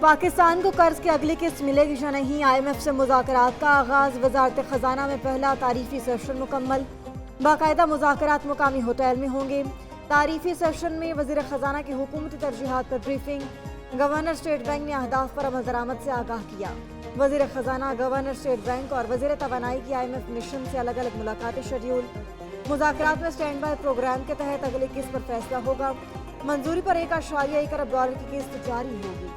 पाकिस्तान को कर्ज की अगली किस्त मिलेगी या नहीं, IMF से मुज़ाकरात का आगाज़। वज़ारत ख़ज़ाना में पहला तारीफ़ी सेशन मुकम्मल। बाकायदा मुज़ाकरात मुकामी होटल में होंगे। तारीफ़ी सेशन में वज़ीर ख़ज़ाना की हुकूमती तरजीहात पर ब्रीफिंग। गवर्नर स्टेट बैंक ने अहदाफ पर अमल दरामद से आगाह किया। वज़ीर ख़ज़ाना, गवर्नर स्टेट बैंक और वज़ीर तवानाई की IMF मिशन से अलग अलग मुलाकातें शेड्यूल। मुज़ाकरात में स्टैंड बाय प्रोग्राम के तहत अगली किस्त पर फैसला होगा। मंजूरी पर $1.1 अरब की किस्त जारी होगी।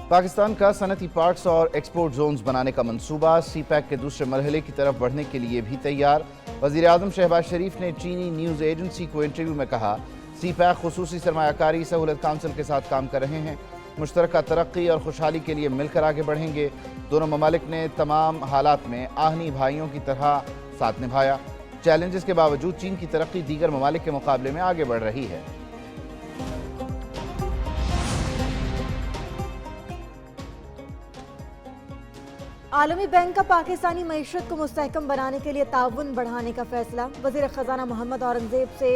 पाकिस्तान का सनती पार्क्स और एक्सपोर्ट जोन्स बनाने का मंसूबा CPEC के दूसरे मरहले की तरफ बढ़ने के लिए भी तैयार। वज़ीर आज़म शहबाज शरीफ ने चीनी न्यूज़ एजेंसी को इंटरव्यू में कहा, CPEC खुसूसी सरमायाकारी सहूलत काउंसिल के साथ काम कर रहे हैं, मुश्तरका तरक्की और खुशहाली के लिए मिलकर आगे बढ़ेंगे। दोनों ममालिक ने तमाम हालात में आहनी भाइयों की तरह साथ निभाया। चैलेंजेस के बावजूद चीन की तरक्की दीगर ममालिक के मुकाबले में आगे बढ़ रही है। आलमी बैंक का पाकिस्तानी मईशत को मुस्तहकम बनाने के लिए ताउन बढ़ाने का फैसला। वज़ीर ख़ज़ाना मोहम्मद औरंगज़ेब से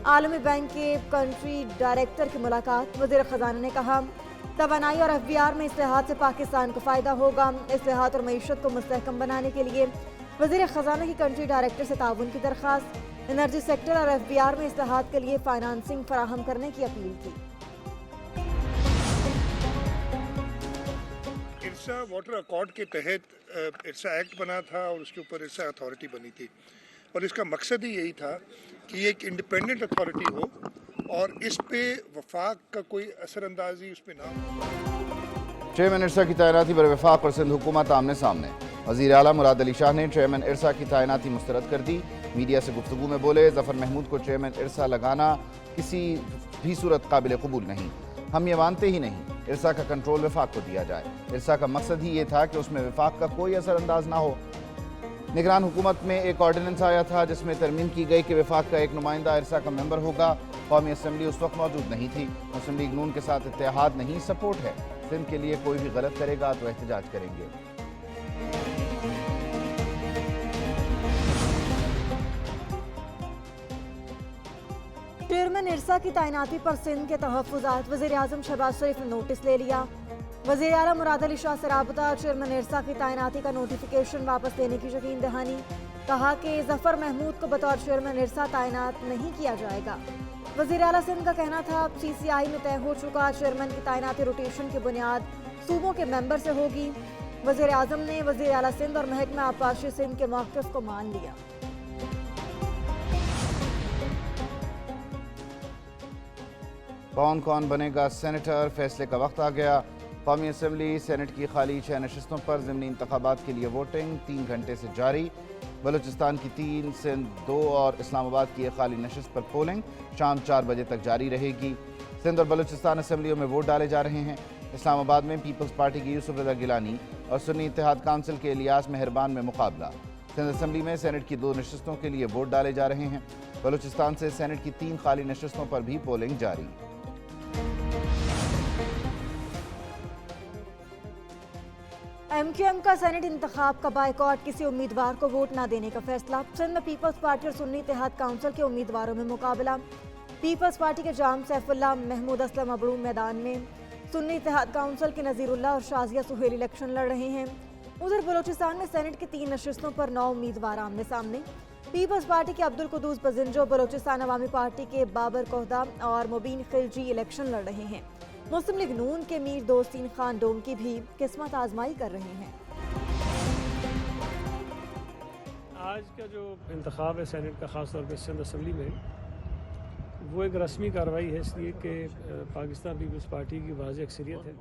आलमी बैंक के कंट्री डायरेक्टर की मुलाकात। वज़ीर ख़ज़ाना ने कहा, तवानाई और FBR में इस्लाहात से पाकिस्तान को फ़ायदा होगा। इस्लाहात और मईशत को मुस्तहकम बनाने के लिए वज़ीर ख़ज़ाना की कंट्री डायरेक्टर से ताउन की दरख्वास्त। एनर्जी सेक्टर और FBR में इस्लाहात के लिए फाइनेंसिंग फराहम करने की अपील की। इरसा वाटर अकॉर्ड के तहत इरसा एक्ट बना था और उसके ऊपर इरसा अथॉरिटी बनी थी, और इसका मकसद ही यही था कि ये एक इंडिपेंडेंट अथॉरिटी हो और इस पे वफाक का कोई असरअंदाजी उस पे ना हो। चेयरमैन इरसा की तैनाती पर वफाक और सिंध हुकूमत आमने सामने। वज़ीर आला मुराद अली शाह ने चेयरमैन इरसा की तैनाती मुस्तरद कर दी। मीडिया से गुफ्तगू में बोले, ज़फ़र महमूद को चेयरमैन इरसा लगाना किसी भी सूरत काबिल कबूल नहीं। हम ये मानते ही नहीं इरसा का कंट्रोल वफाक को दिया जाए। इरसा का मकसद ही ये था कि उसमें वफाक का कोई असरअंदाज ना हो। निगरान हुकूमत में एक ऑर्डिनेंस आया था जिसमें तरमीम की गई कि वफाक का एक नुमाइंदा इरसा का मेंबर होगा। कौमी असम्बली उस वक्त मौजूद नहीं थी। मुस्लिम लीग नून के साथ इत्तेहाद नहीं, सपोर्ट है। सिंध के लिए कोई भी गलत करेगा तो एहतजाज करेंगे। चेयरमैन इरसा की तैनाती पर सिंध के तहफ़्फ़ुज़ात। वज़ीर आज़म शहबाज शरीफ ने नोटिस ले लिया। वज़ीर आला मुराद अली शाह से राबता। चेयरमैन इरसा की तैनाती का नोटिफिकेशन वापस लेने की यकीन दहानी। कहा कि ज़फ़र महमूद को बतौर चेयरमैन इरसा तैनात नहीं किया जाएगा। वज़ीर आला सिंध का कहना था, CCI में तय हो चुका चेयरमैन की तैनाती रोटेशन की बुनियाद सूबों के मेंबर से होगी। वज़ीर आज़म ने वज़ीर आला सिंध और महकमा आबपाशी सिंध के मौक़िफ़ को मान लिया। कौन कौन बनेगा सेनेटर, फैसले का वक्त आ गया। कौमी असम्बली सेनेट की खाली 6 नशिस्तों पर ज़िमनी इंतखाबात के लिए वोटिंग 3 घंटे से जारी। बलूचिस्तान की 3, सिंध 2 और इस्लामाबाद की एक खाली नशिस्त पर पोलिंग शाम 4 बजे तक जारी रहेगी। सिंध और बलूचिस्तान असम्बलियों में वोट डाले जा रहे हैं। इस्लामाबाद में पीपल्स पार्टी के यूसुफ रज़ा गिलानी और सुन्नी इत्तेहाद काउंसिल के इलियास मेहरबान में मुकाबला। सिंध असम्बली में सेनेट की 2 नशिस्तों के लिए वोट डाले जा रहे हैं। बलूचिस्तान से सेनेट की 3 खाली नशिस्तों पर भी पोलिंग जारी। MQM का सेनेट इंतखाब का बाइकॉट, किसी उम्मीदवार को वोट न देने का फैसला। सिंध में पीपल्स पार्टी और सुन्नी इत्तेहाद काउंसिल के उम्मीदवारों में मुकाबला। पीपल्स पार्टी के जाम सैफुल्लाह, महमूद असलम अबड़ू मैदान में। सुन्नी इत्तेहाद काउंसिल के नज़ीरुल्लाह और शाजिया सुहेल इलेक्शन लड़ रहे हैं। उधर बलूचिस्तान में सेनेट की 3 नशिस्तों पर 9 उम्मीदवार आमने सामने। पीपल्स पार्टी के अब्दुल कुदूस बजिंजो, बलूचिस्तान अवामी पार्टी के बाबर कोहदा और मुबीन खिलजी इलेक्शन लड़ रहे हैं। मुस्लिम लीग नून के मीर दोस्तीन खान डोम की भी किस्मत आजमाई कर रहे हैं। आज का जो इंतखाब है सेनेट का, ख़ास तौर पर सिंध असम्बली में, वो एक रस्मी कार्रवाई है, इसलिए कि पाकिस्तान पीपल्स पार्टी की वाज़ेह अक्सरियत है।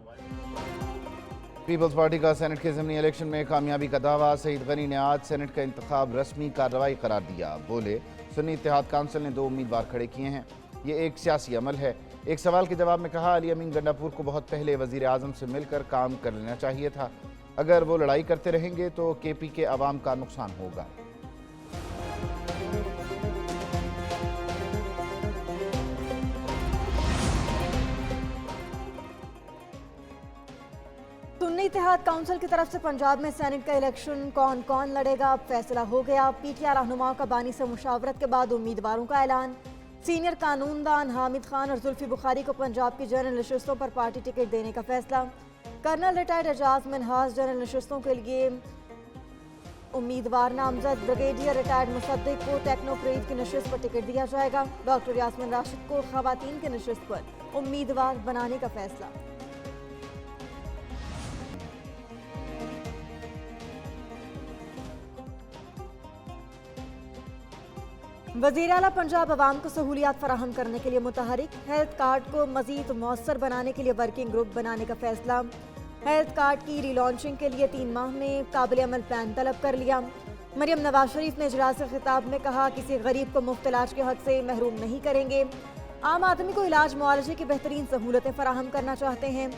पीपल्स पार्टी का सेनेट के ज़मीनी इलेक्शन में कामयाबी का दावा। सईद गनी ने आज सेनेट का इंतखाब रस्मी कार्रवाई करार दिया। बोले, सुन्नी इत्तेहाद काउंसिल ने 2 उम्मीदवार खड़े किए हैं, ये एक सियासी अमल है। एक सवाल के जवाब में कहा, अली अमीन गंडापुर को बहुत पहले वज़ीर आज़म से मिलकर काम कर लेना चाहिए था। अगर वो लड़ाई करते रहेंगे तो KP के अवाम का नुकसान होगा। सुन्नी इत्तेहाद काउंसिल की तरफ से पंजाब में सेनेट का इलेक्शन कौन कौन लड़ेगा, अब फैसला हो गया। PTI रहनुमाओं का बानी से मुशावरत के बाद उम्मीदवारों का ऐलान। सीनियर कानूनदान हामिद खान और जुल्फी बुखारी को पंजाब की जनरल नशिस्तों पर पार्टी टिकट देने का फैसला। Colonel retired Ejaz Minhas general नशिस्तों के लिए उम्मीदवार नामजद। ब्रिगेडियर रिटायर्ड मुसद्दिक को टेक्नोक्रेट की नशिस्त पर टिकट दिया जाएगा। डॉक्टर यास्मीन राशिद को खवातीन की नशिस्त पर उम्मीदवार बनाने का फैसला। वज़ीर आला पंजाब अवाम को सहूलियात फराहम करने के लिए मुतहरिक। हेल्थ कार्ड को मज़ीद मौसर बनाने के लिए वर्किंग ग्रुप बनाने का फैसला। हेल्थ कार्ड की रीलॉन्चिंग के लिए 3 माह में काबिल अमल प्लान तलब कर लिया। मरियम नवाज शरीफ ने इजलास खिताब में कहा, किसी गरीब को मुफ्त इलाज के हक से महरूम नहीं करेंगे। आम आदमी को इलाज मुआलजे की बेहतरीन सहूलतें फराहम करना चाहते हैं।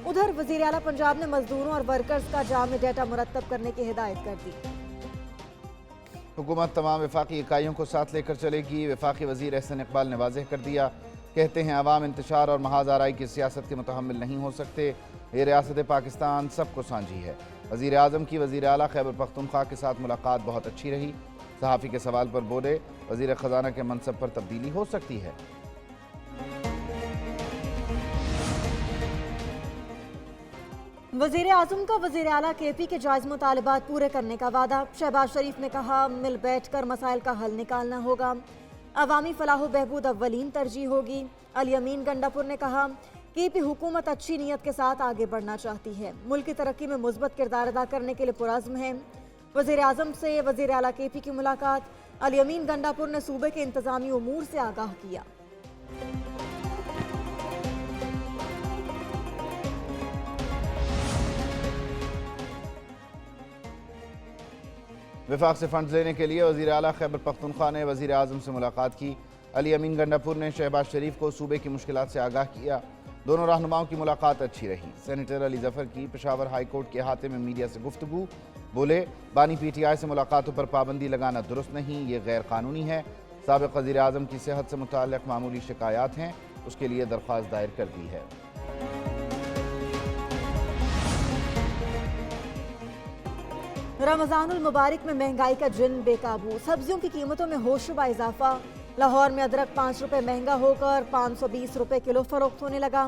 उधर वज़ीर आला पंजाब ने मजदूरों और वर्कर्स का जामी डेटा मुरतब करने की हिदायत कर दी। हुकूमत तमाम वफाकी इकाइयों को साथ लेकर चलेगी। वफाकी वज़ीर एहसन इकबाल ने वाज़ेह कर दिया। कहते हैं अवाम इंतशार और महाज आराई की सियासत के मुतहम्मिल नहीं हो सकते। ये रियासत पाकिस्तान सबको सांझी है। वज़ीर आज़म की वज़ीर आला खैबर पख्तूनख्वा के साथ मुलाकात बहुत अच्छी रही। सहाफ़ी के सवाल पर बोले, वज़ीर ख़जाना के मनसब पर तब्दीली हो सकती है। वज़ीर आज़म का वज़ीर आला KP के जायज़ मुतालबात पूरे करने का वादा। शहबाज शरीफ ने कहा, मिल बैठ कर मसाइल का हल निकालना होगा। अवामी फलाह बहबूद अव्वलीन तरजीह होगी। अली अमीन गंडापुर ने कहा, KP हुकूमत अच्छी नीयत के साथ आगे बढ़ना चाहती है। मुल्क की तरक्की में मुस्बत किरदार अदा करने के लिए पुरज़्म है। वज़ीर आज़म से वज़ीर आला KP की मुलाकात। अली अमीन गंडापुर ने सूबे के इंतज़ामी उमूर से आगाह किया। विफाक से फंड्स लेने के लिए वज़ीर आला खैबर पख्तूनख्वा ने वज़ीर आज़म से मुलाकात की। अली अमीन गंडापुर ने शहबाज शरीफ को सूबे की मुश्किलात से आगाह किया। दोनों रहनुमाओं की मुलाकात अच्छी रही। सेनेटर अली ज़फ़र की पेशावर हाई कोर्ट के अहाते में मीडिया से गुफ्तगू। बोले, बानी PTI से मुलाकातों पर पाबंदी लगाना दुरुस्त नहीं, ये गैर कानूनी है। साबिक़ वज़ीर आज़म की सेहत से मुताल्लिक़ मामूली शिकायत हैं, उसके लिए दरख्वास्त दायर कर दी है। रमज़ानुल मुबारक में महंगाई का जिन बेकाबू। सब्जियों की कीमतों में होशरुबा इजाफा। लाहौर में अदरक 5 रुपये महंगा होकर 520 रुपये किलो फरोख्त होने लगा।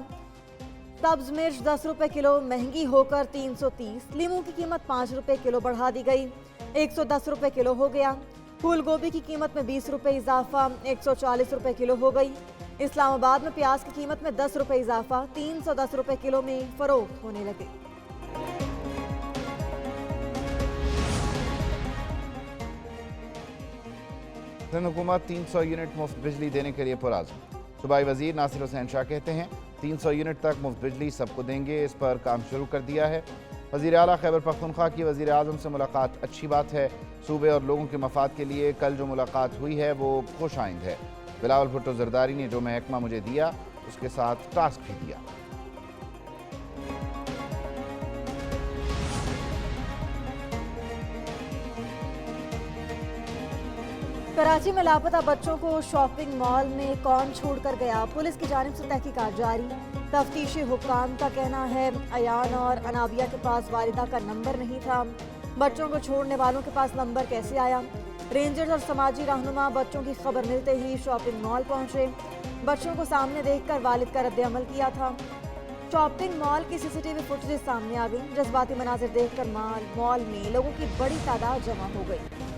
सब्ज मिर्च 10 रुपये किलो महंगी होकर 330। लीमू की कीमत 5 रुपये किलो बढ़ा दी गई, 110 रुपये किलो हो गया। फूल गोभी की कीमत में 20 रुपये इजाफा, 140 रुपये किलो हो गई। इस्लामाबाद में प्याज की कीमत में 10 रुपये इजाफा, 310 रुपये किलो में फरोख्त होने लगे। सिंध हुकूमत 300 यूनिट मुफ्त बिजली देने के लिए पुरज़्म। सूबाई वज़ीर नासिर हुसैन शाह कहते हैं, 300 यूनिट तक मुफ्त बिजली सबको देंगे। इस पर काम शुरू कर दिया है। वज़ीर आला खैबर पख्तूनख्वा की वज़ीर आज़म से मुलाकात अच्छी बात है। सूबे और लोगों के मफाद के लिए कल जो मुलाकात हुई है वो खुश आइंद है। बिलावल भुट्टो जरदारी ने जो महकमा मुझे दिया उसके साथ टास्क भी दिया। कराची में लापता बच्चों को शॉपिंग मॉल में कौन छोड़कर गया, पुलिस की जानिब से तहकीकात जारी। तफ्तीशी हुक्काम का कहना है, अयान और अनाबिया के पास वालिदा का नंबर नहीं था। बच्चों को छोड़ने वालों के पास नंबर कैसे आया? रेंजर्स और समाजी रहनुमा बच्चों की खबर मिलते ही शॉपिंग मॉल पहुंचे। बच्चों को सामने देखकर वालिद का रद्द-ए-अमल किया था। शॉपिंग मॉल की CCTV फुटेज सामने आ गई। जज्बाती मनाजिर देखकर मॉल में लोगों की बड़ी तादाद जमा हो गई।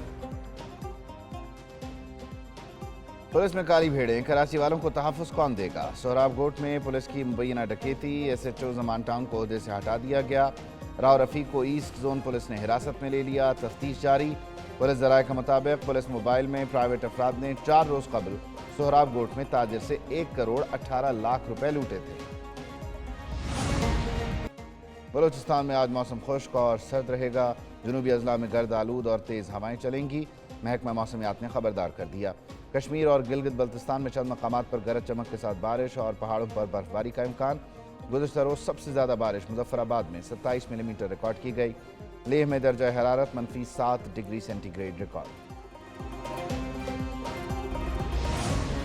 पुलिस में काली भेड़ें, कराची वालों को तहफ़्फ़ुज़ कौन देगा? सोहराब गोट में पुलिस की मुबैना डकैती। SHO ज़मान टाउन को ओहदे से हटा दिया गया। राव रफ़ीक को ईस्ट जोन पुलिस ने हिरासत में ले लिया। तफ्तीश जारी। पुलिस ज़राए के मुताबिक पुलिस मोबाइल में प्राइवेट अफराद ने 4 रोज़ कबल सोहराब गोट में ताजिर से 1 करोड़ 18 लाख रुपए लूटे थे। बलूचिस्तान में आज मौसम खुश्क और सर्द रहेगा। जनूबी अजला में गर्द आलूद और तेज़ हवाएं चलेंगी। महकमा मौसमियात ने खबरदार कर दिया। कश्मीर और गिलगित बल्तिस्तान में चंद मकामात पर गरज चमक के साथ बारिश और पहाड़ों पर बर्फबारी का इम्कान। गुज़श्ता रोज़ सबसे ज़्यादा बारिश मुजफ्फराबाद में 27 मिलीमीटर रिकॉर्ड की गई। लेह में दर्जा हरारत -7 डिग्री सेंटीग्रेड रिकॉर्ड।